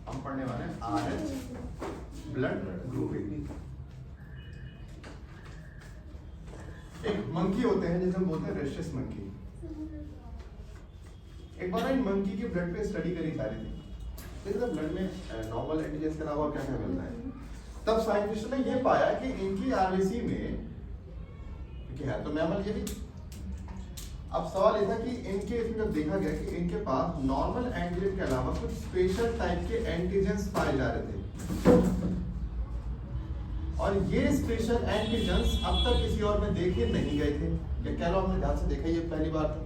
हम पढ़ने वाले हैं RH ब्लड ग्रुपिंग। एक मंकी होते हैं जिसे हम बोलते हैं रेशियस मंकी। एक बार इन मंकी के ब्लड पे स्टडी करी जा रही थी, देखो ब्लड में नॉर्मल एंटीजन के अलावा क्या क्या मिलता है। तब साइंटिस्ट ने ये पाया कि इनकी आरबीसी में क्या है, तो मैमल ये भी। अब सवाल ये था कि इनके इसमें जब देखा गया कि इनके पास नॉर्मल एंटीजन के अलावा कुछ स्पेशल टाइप के एंटीजेंस पाए जा रहे थे, और ये स्पेशल एंटीजेंस अब तक किसी और में देखे नहीं गए थे। या कह लो हमने ध्यान से देखा, ये पहली बार था।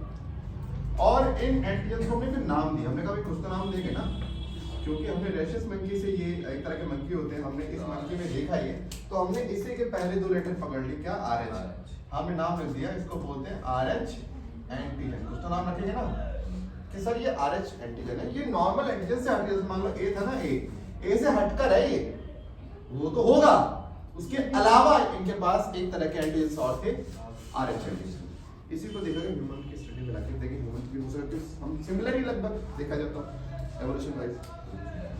और इन एंटीजेंस को हमने फिर नाम दिया। हमने कहा कुछ तो नाम देंगे ना, क्योंकि हमने रेशियस मंकी से, ये एक तरह के मंकी होते हैं, हमने इस मंकी में देखा ये, तो हमने इसी के पहले दो लेटर पकड़ ली, क्या RH। हमने नाम रख दिया, इसको बोलते हैं RH एंटीजन। कुछ तो नाम रखेंगे ना कि सर ये RH एंटीजन है, ये नॉर्मल एंटीजन से हट गया। मान लो A था ना, A से हटकर है ये, वो तो होगा, उसके अलावा इनके पास एक तरह के एंटीजन और थे, RH एंटीजन। इसी को देखा गया ह्यूमन की स्टडी में लाके, देखिए ह्यूमन की दूसरे हम सिमिलर ही लगभग देखा जाता है एवोल्यूशन वाइज।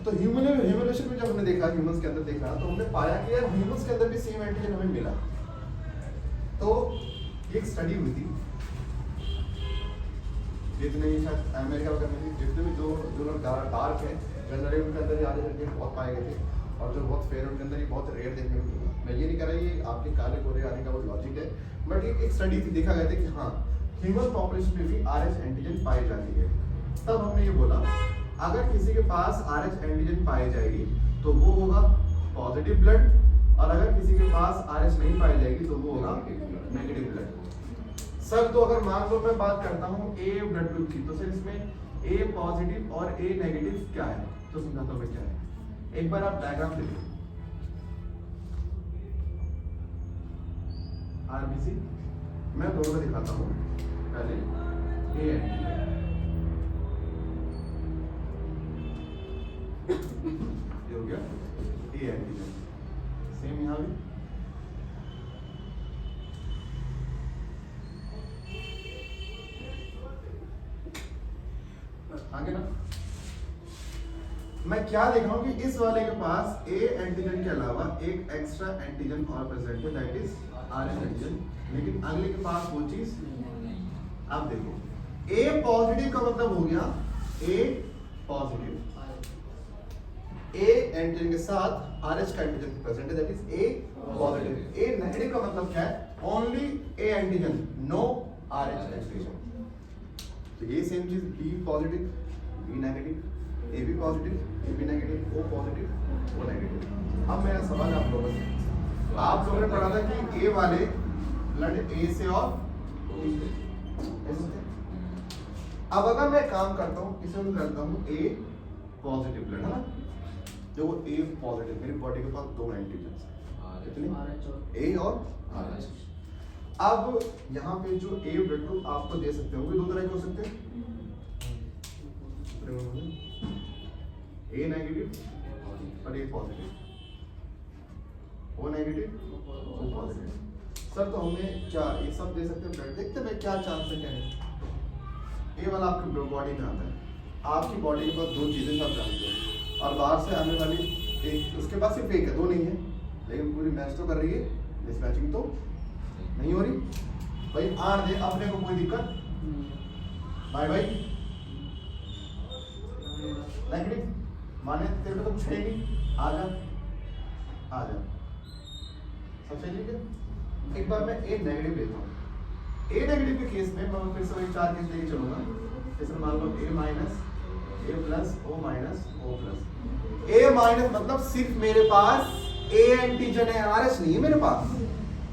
तो ह्यूमन में जब हमने देखा, ह्यूमंस के अंदर देखा, तो हमने पाया कि यार ह्यूमंस के अंदर भी सेम एंटीजन हमें मिला। तो एक स्टडी हुई थी, जितने शायद अमेरिका वगैरह में जितने भी जो लोग डार्क है जनरली उनके अंदर ही आधे लड़के बहुत पाए गए थे, और जो बहुत फेयर उनके अंदर ही बहुत रेयर देखने को मिला। मैं ये नहीं कह रहा ये आपके काले गोरे आने का वो लॉजिक है, बट ये एक स्टडी थी, देखा गया था कि हाँ ह्यूमन पॉपुलेशन में भी RH एंटीजन पाई जाती है। तब हमने ये बोला अगर किसी के पास RH एंटीजन पाई जाएगी तो वो होगा पॉजिटिव ब्लड, और अगर किसी के पास RH नहीं पाई जाएगी तो वो होगा नेगेटिव ब्लड। सर तो अगर मान लो मैं बात करता हूँ A ब्लड ग्रुप की, तो सर इसमें A पॉजिटिव और A नेगेटिव क्या है, तो समझाता हूँ क्या है। एक बार आप डायग्राम देखिए, आरबीसी मैं दोनों में दिखाता हूँ। पहले A एंटीजन, ये हो गया A एंटीजन, सेम यहाँ भी आगे ना। मैं क्या देख रहा हूं कि इस वाले के पास A एंटीजन के अलावा एक एक्स्ट्रा एंटीजन और प्रेजेंट है, दैट इज RH एंटीजन, लेकिन अगले के पास वो चीज। आप देखो A पॉजिटिव का मतलब हो गया A पॉजिटिव, A एंटीजन के साथ RH का एंटीजन प्रेजेंट है, that is A positive. A negative का मतलब क्या है, only A antigen, no RH antigen. तो ये सेम चीज B positive B negative, A भी पॉजिटिव A भी negative, O positive O negative. अब मेरा सवाल आप लोगों से, आप लोगों ने पढ़ा था कि A वाले ब्लड A से और अब अगर मैं काम करता हूँ, इसे मैं करता हूँ A पॉजिटिव ब्लड, है ना, जो वो A पॉजिटिव, मेरी बॉडी के पास दो एंटीजन कितने A और RH। अब यहाँ पे जो A ब्लड ग्रुप आपको दे सकते होंगे, दो तरह के हो सकते हैं, A नेगेटिव और A positive, O negative O positive. Sir तो हमें क्या ये सब दे सकते हैं ब्लड, देखते हैं क्या चांस है क्या है। A वाला आपकी बॉडी में आता है, आपकी बॉडी के पास दो चीजें सब जानते हैं, और बाहर से आने वाली एक, उसके पास सिर्फ एक है, दो नहीं है, लेकिन पूरी मैच तो कर रही है, मिसमैचिंग तो नहीं हो रही भाई। आर दे अपने को कोई दिक्कत, बाय बाय नेगेटिव माने तेरे को तो कुछ है नहीं, आ जा सब सही है। एक बार मैं A नेगेटिव लेता हूँ, A नेगेटिव के केस में मैं फिर से वही चार केस लेके चलूंगा। जैसे मान लो A minus A plus O minus O plus. A minus मतलब सिर्फ मेरे पास A एंटीजन है, RH नहीं है मेरे पास,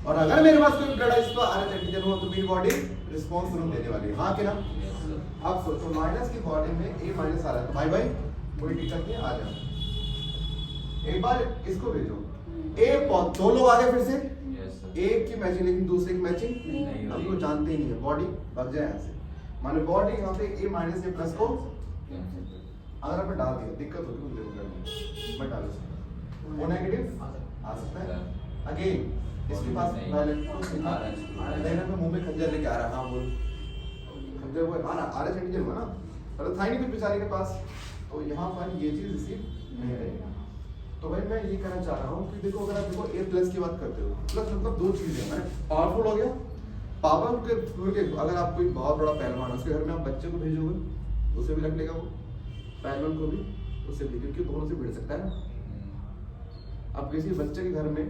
और अगर मेरे पास कोई ब्लड इस पर RH एंटीजन हो तो मेरी बॉडी रिस्पॉन्स तुरंत देने वाली है, हाँ कि ना। अब सोचो माइनस की बॉडी में A माइनस आ रहा है, तो भाई भाई कोई दिक्कत नहीं, आ जाओ। एक बार इसको भेजो, दो लोग आ गए फिर से, एक की मैचिंग लेकिन दूसरे की मैचिंग, अब वो जानते ही नहीं है, बॉडी भाग जाए यहाँ से। माने बॉडी यहाँ पे A माइनस A प्लस को अगर आपने डाल दिया दिक्कत होगी, कुछ देखो मैं डाल सकता, वो नेगेटिव आ सकता है। अगेन इसके पास मुंह में खंजर लेके आ रहा है, हाँ बोल खंजर हुआ, हाँ ना RH एंटीजन हुआ ना, पर था ही नहीं कुछ बेचारे के पास, तो यहाँ पर ये चीज रिसीव नहीं रहेगा। तो भाई मैं ये कहना चाह रहा हूँ कि देखो अगर आप देखो ए प्लस की बात करते हो, प्लस मतलब दो चीजें हैं, पावरफुल हो गया, पावर के अगर आप कोई बहुत बड़ा पहलवान है उसके घर में आप बच्चे को भेजोगे उसे भी रख लेगा वो, पहलवान को भी उसे भी, क्योंकि दोनों से भिड़ सकता है ना। अब किसी बच्चे के घर में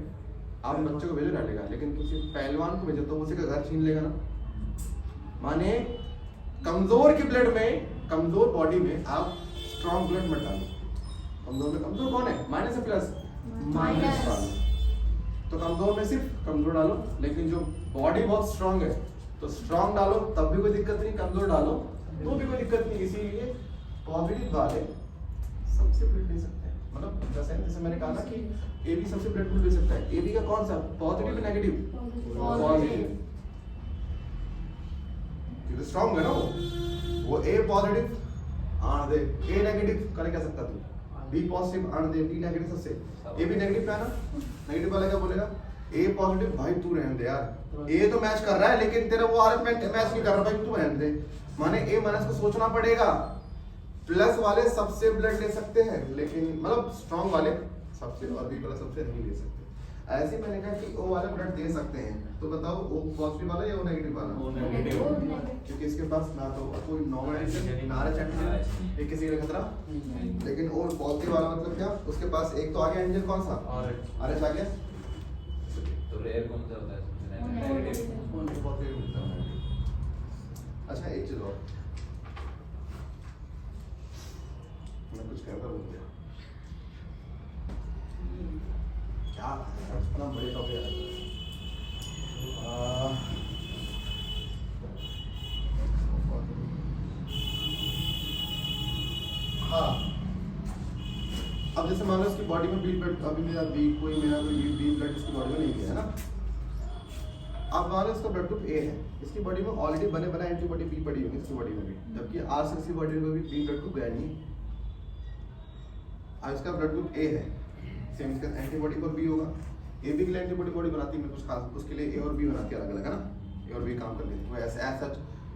आप बच्चे को भेजो डालेगा, लेकिन किसी पहलवान को भेजो तो उसी का घर छीन लेगा ना। माने कमजोर की ब्लड में, कमजोर बॉडी में आप स्ट्रॉन्ग ब्लड मत डालो। कमजोर में कमजोर कौन है? माइनस या प्लस? माइनस डालो। तो कमजोर में सिर्फ कमजोर डालो, लेकिन जो बॉडी बहुत स्ट्रांग है तो स्ट्रांग डालो तब भी कोई दिक्कत नहीं, कमजोर डालो तो भी कोई दिक्कत नहीं। इसीलिए पॉजिटिव वाले सबसे ब्लड ले सकते हैं, मतलब जैसे मैंने कहा ना कि ए बी सबसे ब्लड ग्रुप ले सकता है। ए बी का कौन सा? पॉजिटिव या नेगेटिव? पॉजिटिव, क्योंकि स्ट्रांग है ना वो ए पॉजिटिव आण दे, ए नेगेटिव करे क्या सकता तू, बी पॉजिटिव आण दे, बी नेगेटिव सबसे। ए बी नेगेटिव पे आना, नेगेटिव वाला क्या बोलेगा? ए पॉजिटिव भाई तू रहने दे यार, ए तो मैच कर रहा है लेकिन तेरा वो आरएफ मैच नहीं कर रहा भाई, तू रहने दे। माने ए माइनस को सोचना पड़ेगा। प्लस वाले सबसे ब्लड ले सकते हैं, लेकिन मतलब स्ट्रांग वाले सबसे, और बी वाला सबसे नहीं ले सकते। ऐसे मैंने कहा कि ओ वाले ब्लड दे सकते हैं, तो बताओ ओ पॉजिटिव वाला या ओ नेगेटिव वाला? ओ नेगेटिव, क्योंकि इसके पास ना तो कोई नॉर्मल एंटीजन ना आरएच एंटीजन, एक किसी का खतरा। लेकिन ओ पॉजिटिव वाला मतलब क्या? उसके पास एक तो आ गया एंटीजन, कौन सा? आरएच आ गया। तो रेयर कौन सा होता है? नेगेटिव। बहुत रेयर होता है। अच्छा एक चीज और, मैं कुछ कहता भूल गया क्या, इतना बड़े टॉपिक है। हाँ, अब जैसे मान लो इसकी बॉडी में बी ब्लड, अभी मेरा बी कोई ब्लड इसकी बॉडी में नहीं गया है ना। अब मान लो इसका ब्लड ग्रुप ए है, इसकी बॉडी में ऑलरेडी बने बना एंटीबॉडी बी पड़ी होगी इसकी बॉडी में भी, जबकि आर से इसकी बॉडी में भी बी ब्लड ग्रुप गया नहीं। अब इसका ब्लड ग्रुप ए है, सेम इसका एंटीबॉडी पर बी होगा। ए बी के लिए एंटीबॉडी बॉडी बनाती है कुछ खास, उसके लिए ए और बी बनाती है अलग अलग, है ना। ए और बी काम कर लेती है ऐसे ऐसा,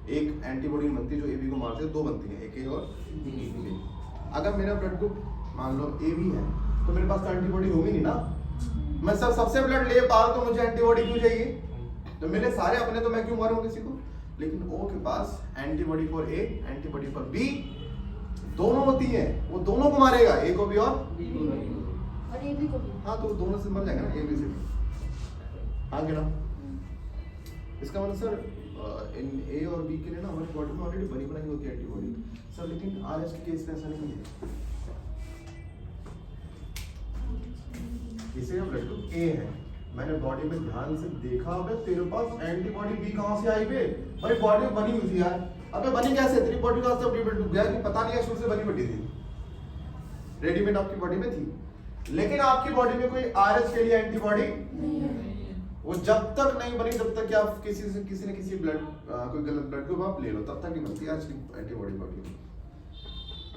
एक एंटीबॉडी बनती है जो ए बी को मारते हैं, दो बनती है, एक ए और बी। अगर मेरा ब्लड ग्रुप मान लो ए बी है तो मेरे पास तो एंटीबॉडी होगी नहीं ना। मैं सबसे ब्लड ले पा रहा तो मुझे एंटीबॉडी क्यों चाहिए? तो मेरे सारे अपने तो मैं क्यों मारूं किसी को? लेकिन ओ के पास antibody for A, antibody for B दोनों होती है, वो दोनों को मारेगा, ए को भी और बी को भी। हाँ, तो दोनों से मर जाएगा ना, ए बी से भी। हाँ क्या ना? इसका मतलब सर इन ए और बी के लिए ना हमारी बॉडी में ऑलरेडी बनी बनाई होती है एंटीबॉडी सर, लेकिन आरएच के केस में ऐसा नहीं है। इसे ब्लड ग्रुप ए है, मैंने बॉडी में ध्यान से देखा, अबे तेरे पास एंटीबॉडी बी कहां से आई बे? भाई बॉडी में बनी हुई थी यार। अबे बनी कैसे? तेरी बॉडी का सब ब्लड ग्रुप गया कि पता नहीं है, शुरू से बनी बैठी थी, रेडीमेड आपकी बॉडी में थी। लेकिन आपकी बॉडी में कोई आरएच के लिए एंटीबॉडी नहीं है। वो जब तक नहीं बनी, जब तक कि आप किसी न किसी ब्लड कोई गलत ब्लड ग्रुप आप ले लो, तब तक नहीं बनती आरएच की एंटीबॉडी बॉडी में।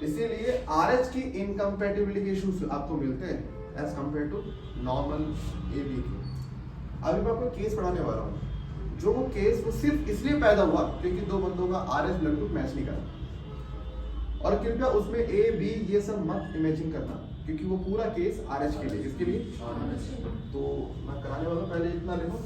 इसीलिए आरएच की इनकम्पैटिबिलिटी के इश्यूज आपको मिलते हैं as compare to normal A B की। अभी मैं आपको केस पढ़ाने वाला हूँ, जो वो केस वो सिर्फ इसलिए पैदा हुआ क्योंकि दो बंदों का आरएच ब्लड ग्रुप मैच नहीं करा। और कृपया उसमें ए बी ये सब मत इमेजिन करना, क्योंकि वो पूरा केस आरएच के लिए, किसके लिए? तो मैं कराने वाला हूँ, पहले इतना लिखो।